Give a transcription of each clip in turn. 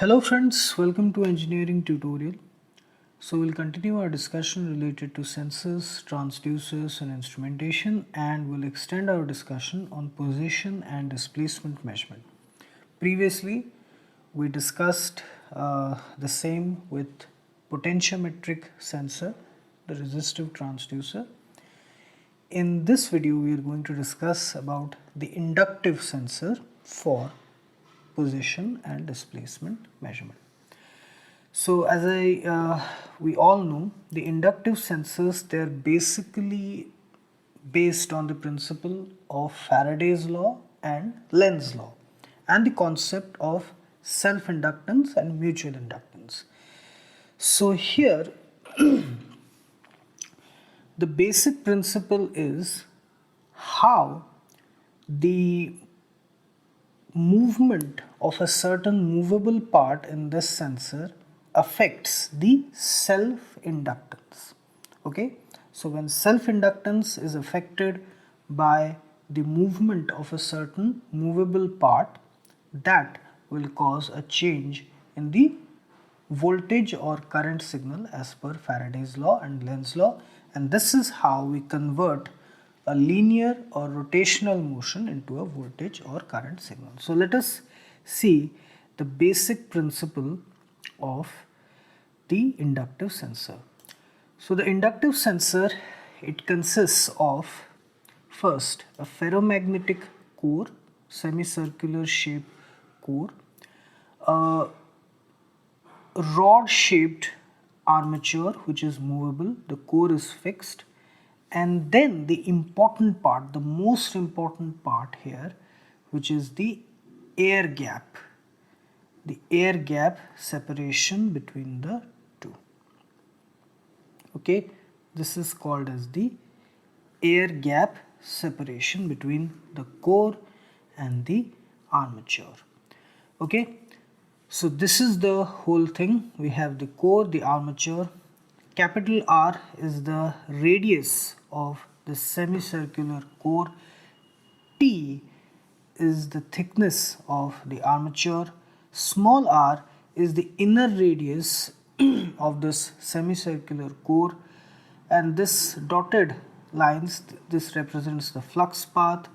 Hello friends, welcome to engineering tutorial. So we'll continue our discussion related to sensors, transducers and instrumentation, and we'll extend our discussion on position and displacement measurement. Previously we discussed the same with potentiometric sensor, the resistive transducer. In this video we are going to discuss about the inductive sensor for position and displacement measurement. So as we all know, the inductive sensors, they're basically based on the principle of Faraday's law and Lenz's law and the concept of self-inductance and mutual inductance. So here the basic principle is how the movement of a certain movable part in this sensor affects the self-inductance. Okay, so when self-inductance is affected by the movement of a certain movable part, that will cause a change in the voltage or current signal as per Faraday's law and Lenz's law, and this is how we convert a linear or rotational motion into a voltage or current signal. So let us see the basic principle of the inductive sensor. So the inductive sensor, it consists of first a ferromagnetic core, semicircular shaped core, a rod shaped armature which is movable, the core is fixed, and then the important part, the most important part here, which is the air gap separation between the two. Okay, this is called as the air gap separation between the core and the armature. Okay, so this is the whole thing. We have the core, the armature. Capital R is the radius of the semicircular core. T is the thickness of the armature. Small r is the inner radius of this semicircular core, and this dotted lines, this represents the flux path.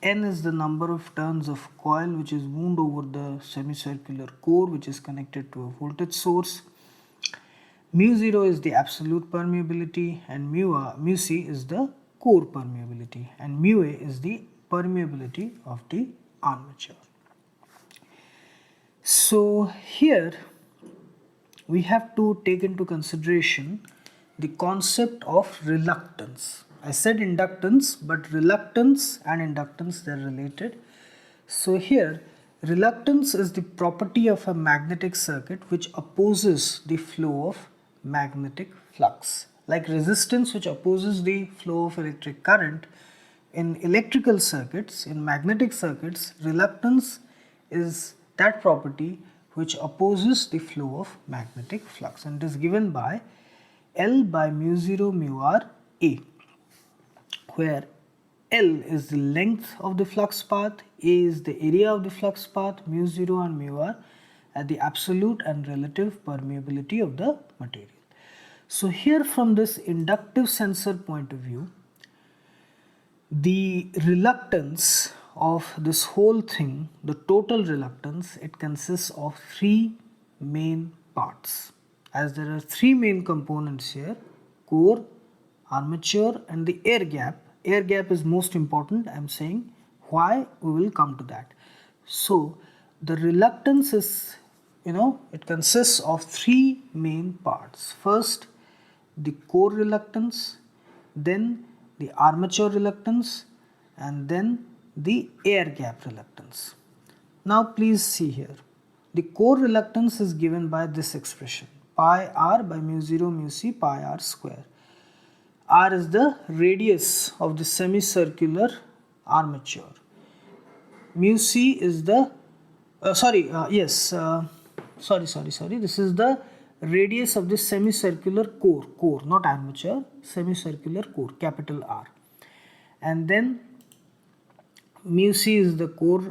N is the number of turns of coil which is wound over the semicircular core, which is connected to a voltage source. Mu0 is the absolute permeability, and mu c is the core permeability, and mu a is the permeability of the armature. So here we have to take into consideration the concept of reluctance. I said inductance, but reluctance and inductance, they are related. So here reluctance is the property of a magnetic circuit which opposes the flow of magnetic flux. Like resistance, which opposes the flow of electric current, in electrical circuits, in magnetic circuits, reluctance is that property which opposes the flow of magnetic flux, and it is given by L by mu0 mu r A, where L is the length of the flux path, A is the area of the flux path, mu0 and mu r are the absolute and relative permeability of the material. So here, from this inductive sensor point of view, the reluctance of this whole thing, the total reluctance, it consists of three main parts. As there are three main components here: core, armature and the air gap. Air gap is most important. I am saying why, we will come to that. So the reluctance is, it consists of three main parts. First, the core reluctance, then the armature reluctance, and then the air gap reluctance. Now please see here, the core reluctance is given by this expression: pi r by mu0 mu c pi r square. R is the radius of the semicircular armature. Mu c is the this is the radius of the semicircular core, not armature, semicircular core, capital R. And then Mu c is the core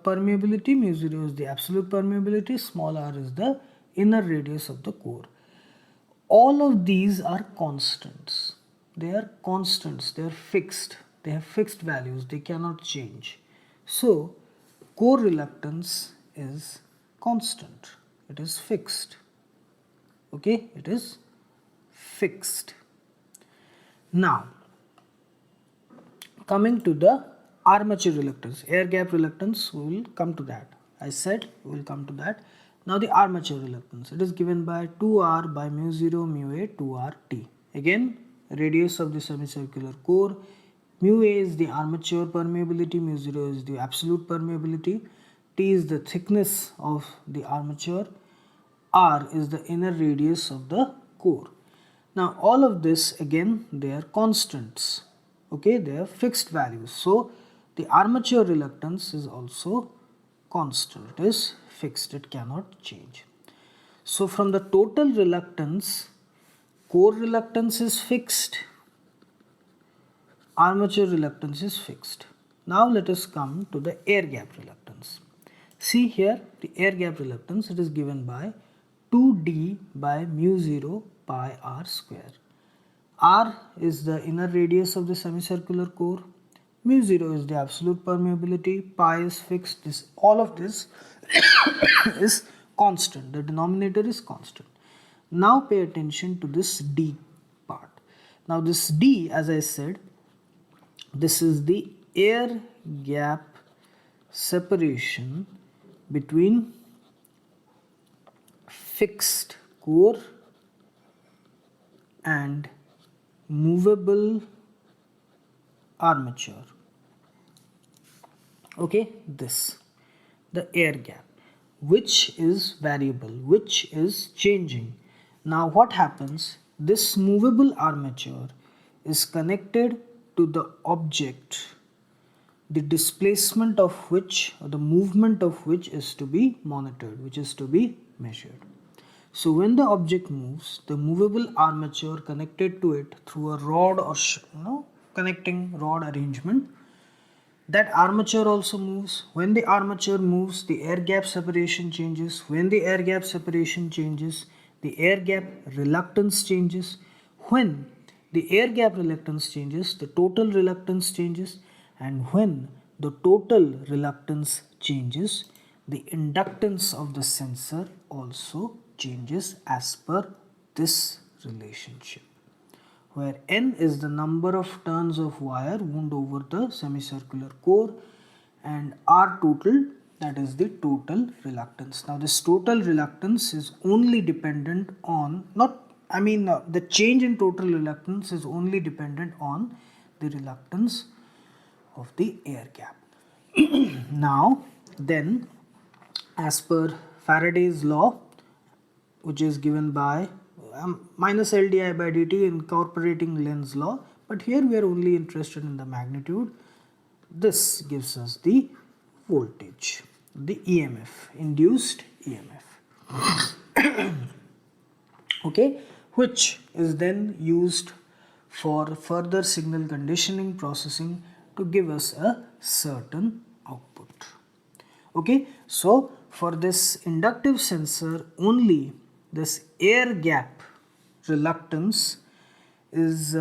permeability, mu 0 is the absolute permeability, small r is the inner radius of the core. All of these are constants. They are constants, they are fixed, they have fixed values, they cannot change. So core reluctance is constant, it is fixed. Okay, it is fixed. Now coming to the armature reluctance, air gap reluctance, we will come to that. I said we will come to that. Now the armature reluctance, it is given by 2r by mu 0 mu a 2r t. Again, radius of the semicircular core. Mu a is the armature permeability, mu 0 is the absolute permeability, t is the thickness of the armature, r is the inner radius of the core. Now all of this, again, they are constants. Okay, they are fixed values. So the armature reluctance is also constant. It is fixed, it cannot change. So from the total reluctance, core reluctance is fixed, armature reluctance is fixed. Now let us come to the air gap reluctance. See here, the air gap reluctance, it is given by 2d by mu 0 pi r square. R is the inner radius of the semicircular core, mu 0 is the absolute permeability, pi is fixed, all of this is constant, the denominator is constant. Now pay attention to this D part. Now this D, as I said, this is the air gap separation between fixed core and movable armature. Okay, this, the air gap, which is variable, which is changing. Now what happens, this movable armature is connected to the object, the displacement of which, or the movement of which, is to be monitored, which is to be measured. So when the object moves, the movable armature connected to it through a rod or connecting rod arrangement, that armature also moves. When the armature moves, the air gap separation changes. When the air gap separation changes, the air gap reluctance changes. When the air gap reluctance changes, the total reluctance changes. And when the total reluctance changes, the inductance of the sensor also changes as per this relationship, where N is the number of turns of wire wound over the semicircular core, and R total, that is the total reluctance. Now this total reluctance is only dependent on, the change in total reluctance is only dependent on the reluctance of the air gap. Now then, as per Faraday's law, which is given by minus LdI by dt incorporating Lenz's law, but here we are only interested in the magnitude. This gives us the voltage, the EMF, induced EMF. Okay, which is then used for further signal conditioning processing to give us a certain output. Okay, so for this inductive sensor only, this air gap reluctance is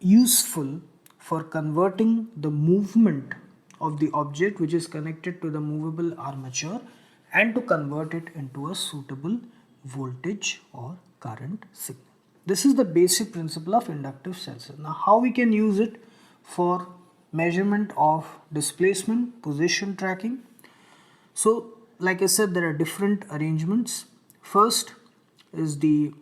useful for converting the movement of the object which is connected to the movable armature and to convert it into a suitable voltage or current signal. This is the basic principle of inductive sensor. Now how we can use it for measurement of displacement, position tracking? So like I said, there are different arrangements. First is the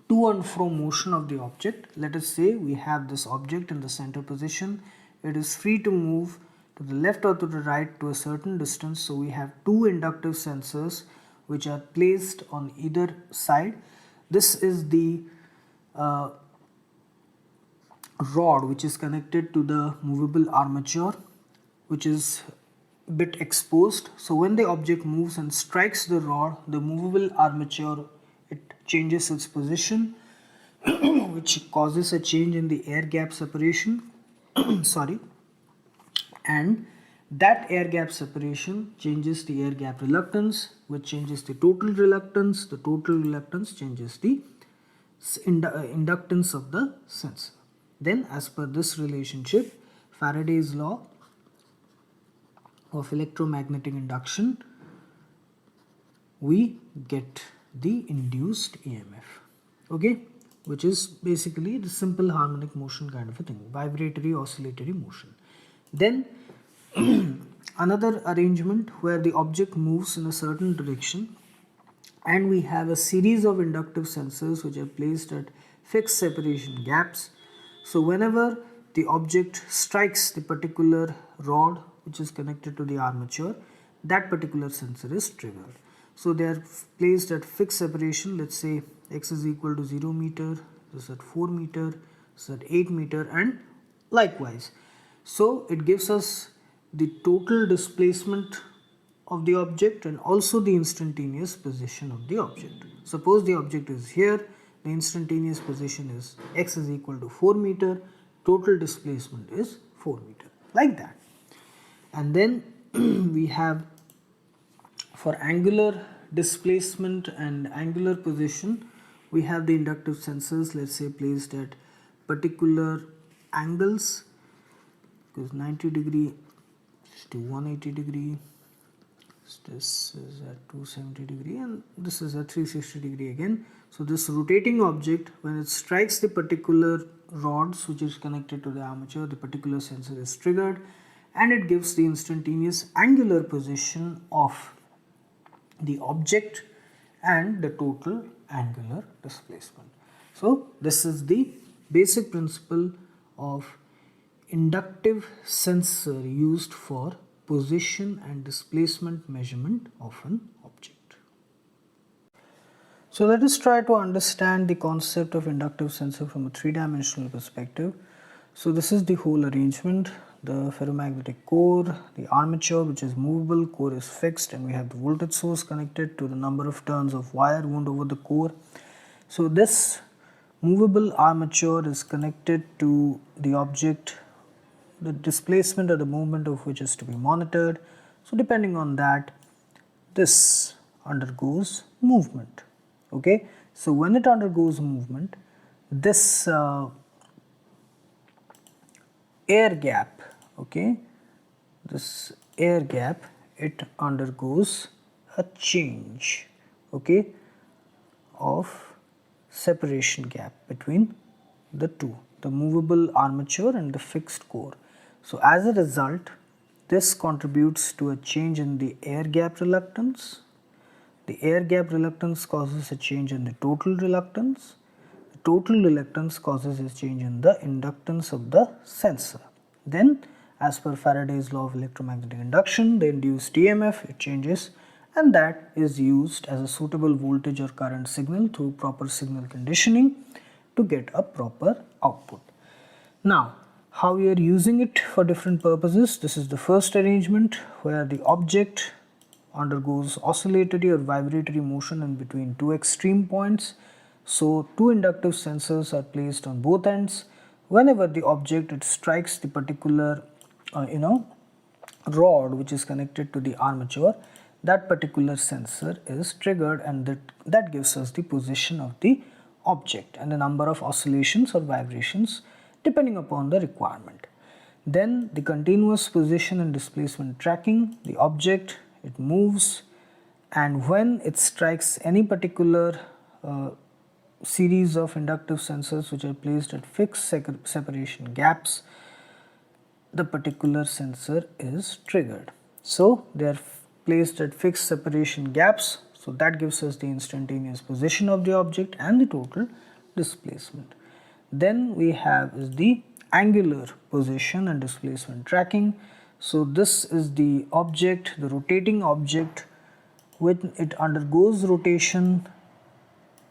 to and fro motion of the object. Let us say we have this object in the center position. It is free to move to the left or to the right to a certain distance. So we have two inductive sensors which are placed on either side. This is the rod which is connected to the movable armature, which is bit exposed. So when the object moves and strikes the rod, the movable armature, it changes its position which causes a change in the air gap separation sorry, and that air gap separation changes the air gap reluctance, which changes the total reluctance. The total reluctance changes the inductance of the sensor. Then, as per this relationship, Faraday's law of electromagnetic induction, we get the induced EMF, okay, which is basically the simple harmonic motion kind of a thing, vibratory oscillatory motion. Then another arrangement where the object moves in a certain direction and we have a series of inductive sensors which are placed at fixed separation gaps. So whenever the object strikes the particular rod which is connected to the armature, that particular sensor is triggered. So they are placed at fixed separation. Let's say x is equal to 0 meter, this is at 4 meter, this is at 8 meter, and likewise. So it gives us the total displacement of the object and also the instantaneous position of the object. Suppose the object is here, the instantaneous position is x is equal to 4 meter, total displacement is 4 meter, like that. And then we have, for angular displacement and angular position, we have the inductive sensors, let's say, placed at particular angles, because 90 degree to 180 degree, this is at 270 degree, and this is at 360 degree again. So this rotating object, when it strikes the particular rods which is connected to the armature, the particular sensor is triggered and it gives the instantaneous angular position of the object and the total angular displacement. So this is the basic principle of inductive sensor used for position and displacement measurement of an object. So let us try to understand the concept of inductive sensor from a three-dimensional perspective. So this is the whole arrangement: the ferromagnetic core, the armature which is movable, core is fixed, and we have the voltage source connected to the number of turns of wire wound over the core. So this movable armature is connected to the object, the displacement or the movement of which is to be monitored. So depending on that, this undergoes movement, okay. So when it undergoes movement, this air gap, okay, this air gap, it undergoes a change, okay, of separation gap between the two, the movable armature and the fixed core. So as a result, this contributes to a change in the air gap reluctance. The air gap reluctance causes a change in the total reluctance. The total reluctance causes a change in the inductance of the sensor. Then, as per Faraday's law of electromagnetic induction, the induced EMF, it changes, and that is used as a suitable voltage or current signal through proper signal conditioning to get a proper output. Now, how we are using it for different purposes. This is the first arrangement where the object undergoes oscillatory or vibratory motion in between two extreme points. So two inductive sensors are placed on both ends. Whenever the object, it strikes the particular rod which is connected to the armature, that particular sensor is triggered, and that gives us the position of the object and the number of oscillations or vibrations depending upon the requirement. Then the continuous position and displacement tracking, the object, it moves, and when it strikes any particular series of inductive sensors which are placed at fixed separation gaps, the particular sensor is triggered. So they are placed at fixed separation gaps, so that gives us the instantaneous position of the object and the total displacement. Then we have is the angular position and displacement tracking. So this is the object, the rotating object, when it undergoes rotation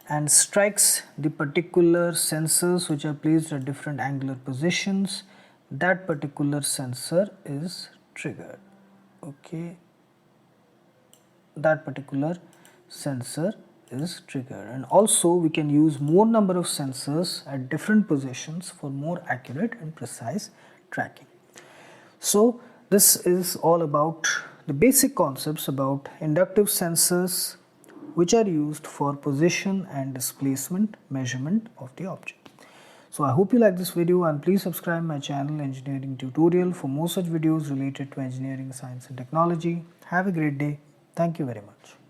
and strikes the particular sensors which are placed at different angular positions, that particular sensor is triggered, okay. That particular sensor is triggered, and also we can use more number of sensors at different positions for more accurate and precise tracking. So This is all about the basic concepts about inductive sensors which are used for position and displacement measurement of the object. So I hope you like this video, and please subscribe my channel Engineering Tutorial for more such videos related to engineering, science and technology. Have a great day. Thank you very much.